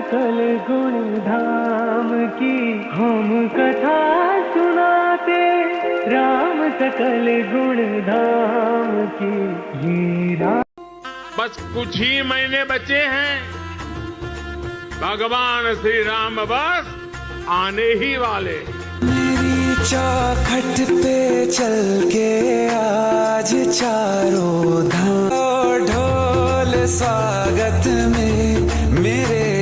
सकल गुण धाम की हम कथा सुनाते, राम सकल गुण धाम की ये राम। बस कुछ ही महीने बचे हैं, भगवान श्री राम बस आने ही वाले। मेरी चौखट पे चल के आज चारों धाम, ढोल स्वागत में मेरे